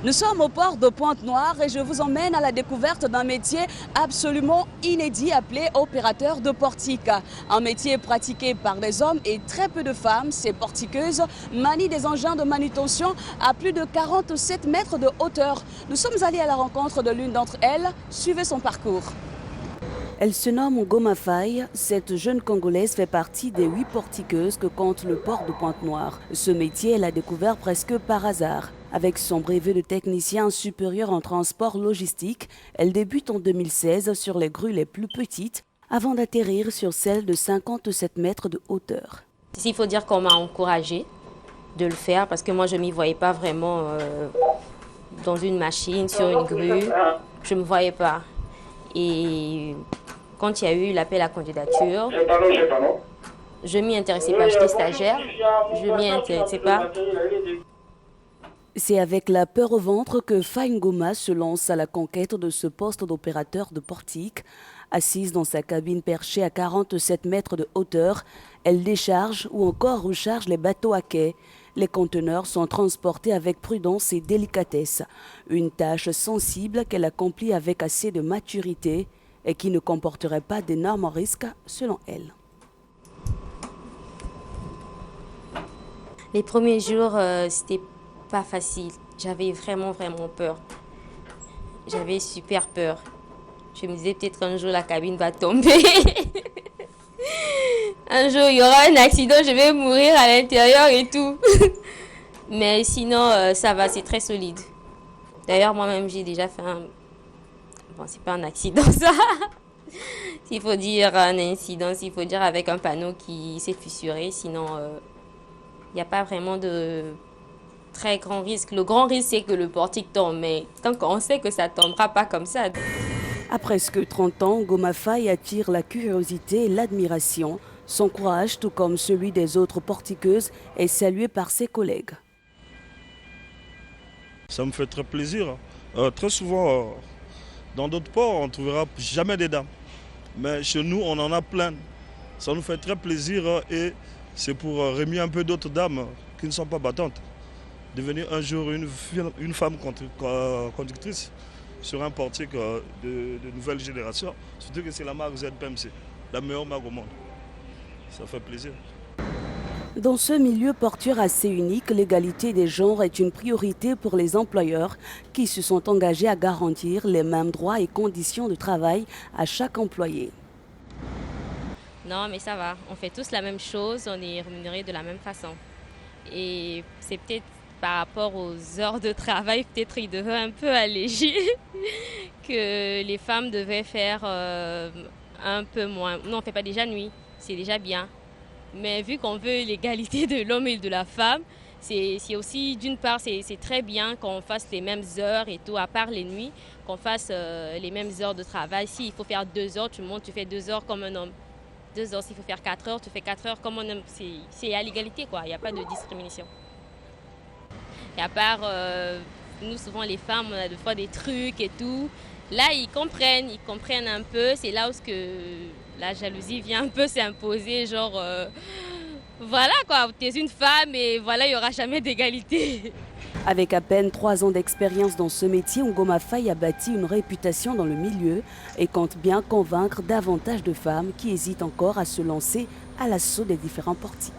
Nous sommes au port de Pointe-Noire et je vous emmène à la découverte d'un métier absolument inédit appelé opérateur de portique. Un métier pratiqué par des hommes et très peu de femmes. Ces portiqueuses manient des engins de manutention à plus de 47 mètres de hauteur. Nous sommes allés à la rencontre de l'une d'entre elles. Suivez son parcours. Elle se nomme Ngoma Faye. Cette jeune Congolaise fait partie des 8 portiqueuses que compte le port de Pointe-Noire. Ce métier, elle l'a découvert presque par hasard. Avec son brevet de technicien supérieur en transport logistique, elle débute en 2016 sur les grues les plus petites avant d'atterrir sur celles de 57 mètres de hauteur. Il faut dire qu'on m'a encouragée de le faire parce que moi je ne m'y voyais pas vraiment dans une machine, sur une grue. Je ne me voyais pas. Et quand il y a eu l'appel à candidature, je ne m'y intéressais pas. J'étais stagiaire, je ne m'y intéressais pas. C'est avec la peur au ventre que Faye Ngoma se lance à la conquête de ce poste d'opérateur de portique. Assise dans sa cabine perchée à 47 mètres de hauteur, elle décharge ou encore recharge les bateaux à quai. Les conteneurs sont transportés avec prudence et délicatesse. Une tâche sensible qu'elle accomplit avec assez de maturité et qui ne comporterait pas d'énormes risques selon elle. Les premiers jours, c'était pas facile. J'avais vraiment peur. J'avais super peur. Je me disais peut-être qu'un jour la cabine va tomber. Un jour il y aura un accident, je vais mourir à l'intérieur et tout. Mais sinon ça va, c'est très solide. D'ailleurs moi-même j'ai déjà fait un... Bon, c'est pas un accident ça. S'il faut dire un incident, s'il faut dire avec un panneau qui s'est fissuré. Sinon il n'y a pas vraiment de très grand risque. Le grand risque, c'est que le portique tombe, mais tant qu'on sait que ça ne tombera pas comme ça. À presque 30 ans, Ngoma Faye attire la curiosité et l'admiration. Son courage, tout comme celui des autres portiqueuses, est salué par ses collègues. Ça me fait très plaisir. Très souvent, dans d'autres ports, on ne trouvera jamais des dames. Mais chez nous, on en a plein. Ça nous fait très plaisir et c'est pour remuer un peu d'autres dames qui ne sont pas battantes. Devenir un jour une femme conductrice sur un portique de nouvelle génération. Surtout que c'est la marque ZPMC, la meilleure marque au monde. Ça fait plaisir. Dans ce milieu portuaire assez unique, l'égalité des genres est une priorité pour les employeurs qui se sont engagés à garantir les mêmes droits et conditions de travail à chaque employé. Non, mais ça va. On fait tous la même chose, on est rémunérés de la même façon. Et c'est peut-être par rapport aux heures de travail, peut-être il devait un peu alléger que les femmes devaient faire un peu moins. Non, on ne fait pas déjà nuit, c'est déjà bien. Mais vu qu'on veut l'égalité de l'homme et de la femme, c'est aussi, d'une part, c'est très bien qu'on fasse les mêmes heures et tout, à part les nuits, qu'on fasse les mêmes heures de travail. S'il faut faire 2 heures, tu montes, tu fais 2 heures comme un homme. 2 heures, s'il faut faire 4 heures, tu fais 4 heures comme un homme. C'est à l'égalité, quoi. Il n'y a pas de discrimination. Et à part, nous, souvent, les femmes, on a des fois des trucs et tout. Là, ils comprennent un peu. C'est là où la jalousie vient un peu s'imposer. Genre, voilà quoi, tu es une femme et voilà, il n'y aura jamais d'égalité. Avec à peine 3 ans d'expérience dans ce métier, Ngoma Faye a bâti une réputation dans le milieu et compte bien convaincre davantage de femmes qui hésitent encore à se lancer à l'assaut des différents portiques.